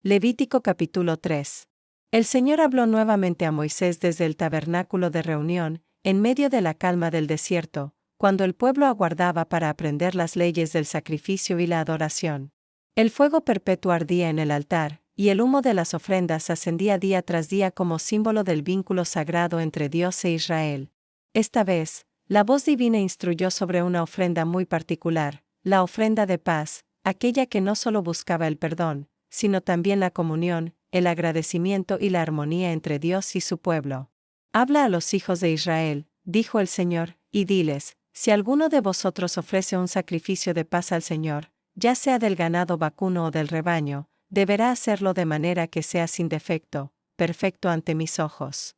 Levítico capítulo 3. El Señor habló nuevamente a Moisés desde el tabernáculo de reunión, en medio de la calma del desierto, cuando el pueblo aguardaba para aprender las leyes del sacrificio y la adoración. El fuego perpetuo ardía en el altar, y el humo de las ofrendas ascendía día tras día como símbolo del vínculo sagrado entre Dios e Israel. Esta vez, la voz divina instruyó sobre una ofrenda muy particular, la ofrenda de paz, aquella que no solo buscaba el perdón, sino también la comunión, el agradecimiento y la armonía entre Dios y su pueblo. Habla a los hijos de Israel, dijo el Señor, y diles: si alguno de vosotros ofrece un sacrificio de paz al Señor, ya sea del ganado vacuno o del rebaño, deberá hacerlo de manera que sea sin defecto, perfecto ante mis ojos.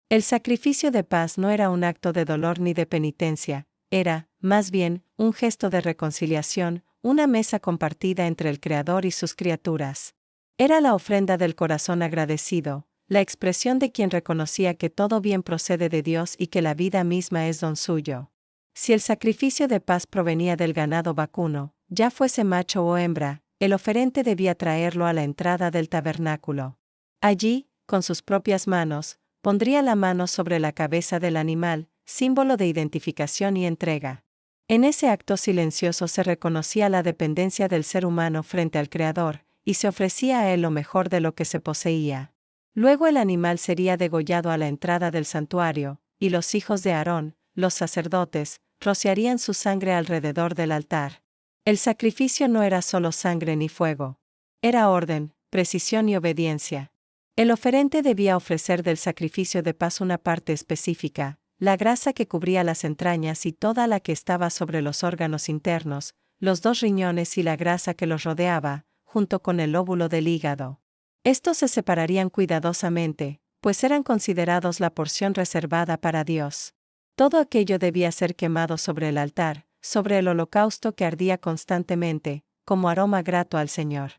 El sacrificio de paz no era un acto de dolor ni de penitencia, era, más bien, un gesto de reconciliación, una mesa compartida entre el Creador y sus criaturas. Era la ofrenda del corazón agradecido, la expresión de quien reconocía que todo bien procede de Dios y que la vida misma es don suyo. Si el sacrificio de paz provenía del ganado vacuno, ya fuese macho o hembra, el oferente debía traerlo a la entrada del tabernáculo. Allí, con sus propias manos, pondría la mano sobre la cabeza del animal, símbolo de identificación y entrega. En ese acto silencioso se reconocía la dependencia del ser humano frente al Creador, y se ofrecía a él lo mejor de lo que se poseía. Luego el animal sería degollado a la entrada del santuario, y los hijos de Aarón, los sacerdotes, rociarían su sangre alrededor del altar. El sacrificio no era solo sangre ni fuego. Era orden, precisión y obediencia. El oferente debía ofrecer del sacrificio de paz una parte específica, la grasa que cubría las entrañas y toda la que estaba sobre los órganos internos, los 2 riñones y la grasa que los rodeaba, junto con el lóbulo del hígado. Estos se separarían cuidadosamente, pues eran considerados la porción reservada para Dios. Todo aquello debía ser quemado sobre el altar, sobre el holocausto que ardía constantemente, como aroma grato al Señor.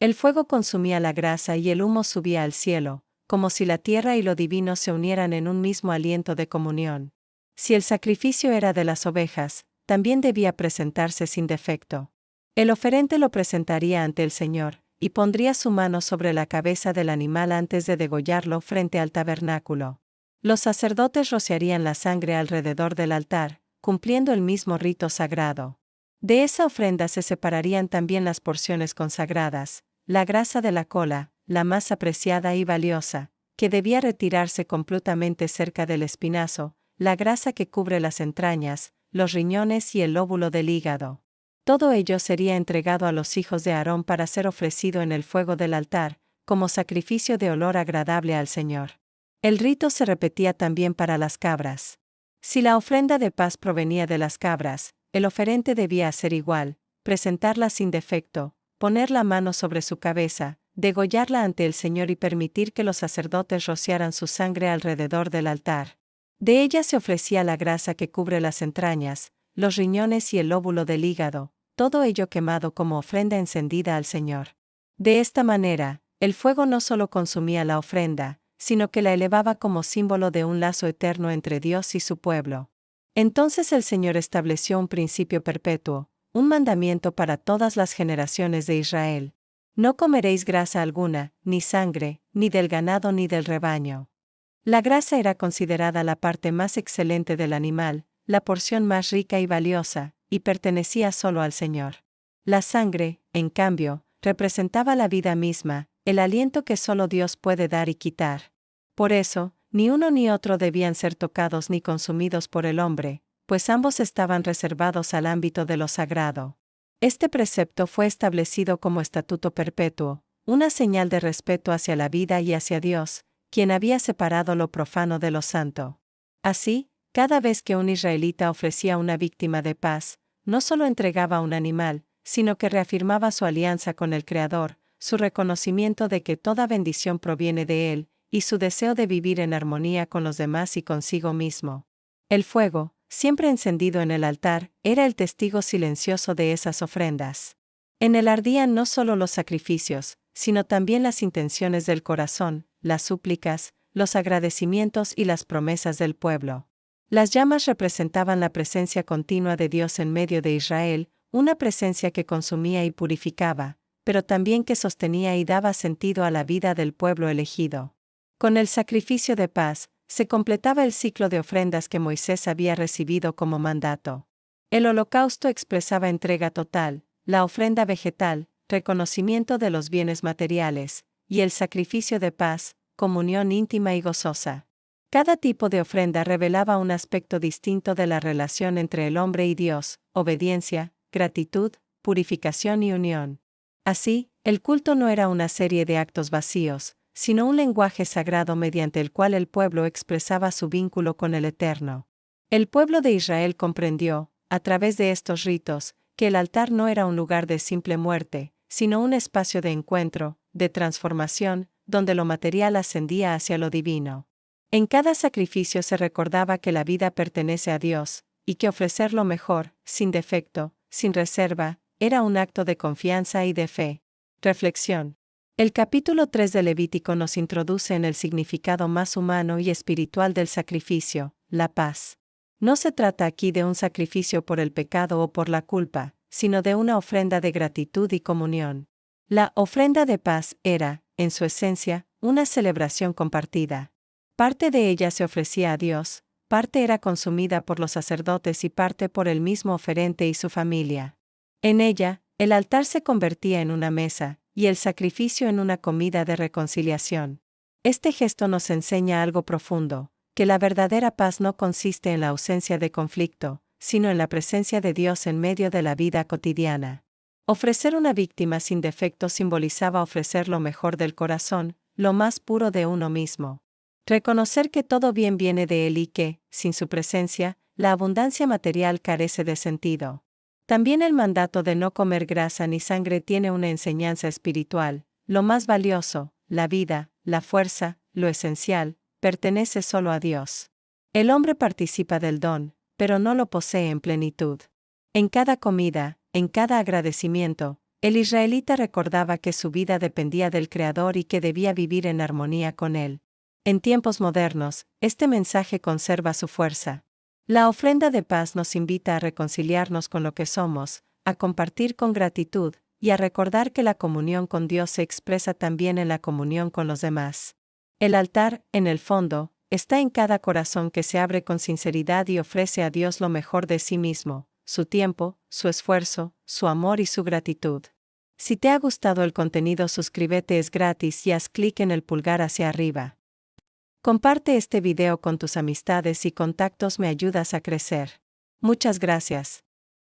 El fuego consumía la grasa y el humo subía al cielo, como si la tierra y lo divino se unieran en un mismo aliento de comunión. Si el sacrificio era de las ovejas, también debía presentarse sin defecto. El oferente lo presentaría ante el Señor, y pondría su mano sobre la cabeza del animal antes de degollarlo frente al tabernáculo. Los sacerdotes rociarían la sangre alrededor del altar, cumpliendo el mismo rito sagrado. De esa ofrenda se separarían también las porciones consagradas, la grasa de la cola, la más apreciada y valiosa, que debía retirarse completamente cerca del espinazo, la grasa que cubre las entrañas, los riñones y el lóbulo del hígado. Todo ello sería entregado a los hijos de Aarón para ser ofrecido en el fuego del altar, como sacrificio de olor agradable al Señor. El rito se repetía también para las cabras. Si la ofrenda de paz provenía de las cabras, el oferente debía hacer igual, presentarla sin defecto, poner la mano sobre su cabeza, degollarla ante el Señor y permitir que los sacerdotes rociaran su sangre alrededor del altar. De ella se ofrecía la grasa que cubre las entrañas, los riñones y el lóbulo del hígado, todo ello quemado como ofrenda encendida al Señor. De esta manera, el fuego no solo consumía la ofrenda, sino que la elevaba como símbolo de un lazo eterno entre Dios y su pueblo. Entonces el Señor estableció un principio perpetuo, un mandamiento para todas las generaciones de Israel. No comeréis grasa alguna, ni sangre, ni del ganado ni del rebaño. La grasa era considerada la parte más excelente del animal, la porción más rica y valiosa, y pertenecía solo al Señor. La sangre, en cambio, representaba la vida misma, el aliento que solo Dios puede dar y quitar. Por eso, ni uno ni otro debían ser tocados ni consumidos por el hombre, pues ambos estaban reservados al ámbito de lo sagrado. Este precepto fue establecido como estatuto perpetuo, una señal de respeto hacia la vida y hacia Dios, quien había separado lo profano de lo santo. Así, cada vez que un israelita ofrecía una víctima de paz, no solo entregaba un animal, sino que reafirmaba su alianza con el Creador, su reconocimiento de que toda bendición proviene de Él, y su deseo de vivir en armonía con los demás y consigo mismo. El fuego, siempre encendido en el altar, era el testigo silencioso de esas ofrendas. En él ardían no solo los sacrificios, sino también las intenciones del corazón, las súplicas, los agradecimientos y las promesas del pueblo. Las llamas representaban la presencia continua de Dios en medio de Israel, una presencia que consumía y purificaba, pero también que sostenía y daba sentido a la vida del pueblo elegido. Con el sacrificio de paz, se completaba el ciclo de ofrendas que Moisés había recibido como mandato. El holocausto expresaba entrega total, la ofrenda vegetal, reconocimiento de los bienes materiales, y el sacrificio de paz, comunión íntima y gozosa. Cada tipo de ofrenda revelaba un aspecto distinto de la relación entre el hombre y Dios: obediencia, gratitud, purificación y unión. Así, el culto no era una serie de actos vacíos, sino un lenguaje sagrado mediante el cual el pueblo expresaba su vínculo con el Eterno. El pueblo de Israel comprendió, a través de estos ritos, que el altar no era un lugar de simple muerte, sino un espacio de encuentro, de transformación, donde lo material ascendía hacia lo divino. En cada sacrificio se recordaba que la vida pertenece a Dios, y que ofrecer lo mejor, sin defecto, sin reserva, era un acto de confianza y de fe. Reflexión. El capítulo 3 de Levítico nos introduce en el significado más humano y espiritual del sacrificio: la paz. No se trata aquí de un sacrificio por el pecado o por la culpa, sino de una ofrenda de gratitud y comunión. La ofrenda de paz era, en su esencia, una celebración compartida. Parte de ella se ofrecía a Dios, parte era consumida por los sacerdotes y parte por el mismo oferente y su familia. En ella, el altar se convertía en una mesa, y el sacrificio en una comida de reconciliación. Este gesto nos enseña algo profundo: que la verdadera paz no consiste en la ausencia de conflicto, sino en la presencia de Dios en medio de la vida cotidiana. Ofrecer una víctima sin defecto simbolizaba ofrecer lo mejor del corazón, lo más puro de uno mismo. Reconocer que todo bien viene de Él y que, sin su presencia, la abundancia material carece de sentido. También el mandato de no comer grasa ni sangre tiene una enseñanza espiritual: lo más valioso, la vida, la fuerza, lo esencial, pertenece solo a Dios. El hombre participa del don, pero no lo posee en plenitud. En cada comida, en cada agradecimiento, el israelita recordaba que su vida dependía del Creador y que debía vivir en armonía con Él. En tiempos modernos, este mensaje conserva su fuerza. La ofrenda de paz nos invita a reconciliarnos con lo que somos, a compartir con gratitud, y a recordar que la comunión con Dios se expresa también en la comunión con los demás. El altar, en el fondo, está en cada corazón que se abre con sinceridad y ofrece a Dios lo mejor de sí mismo: su tiempo, su esfuerzo, su amor y su gratitud. Si te ha gustado el contenido, suscríbete, es gratis, y haz clic en el pulgar hacia arriba. Comparte este video con tus amistades y contactos, me ayudas a crecer. Muchas gracias.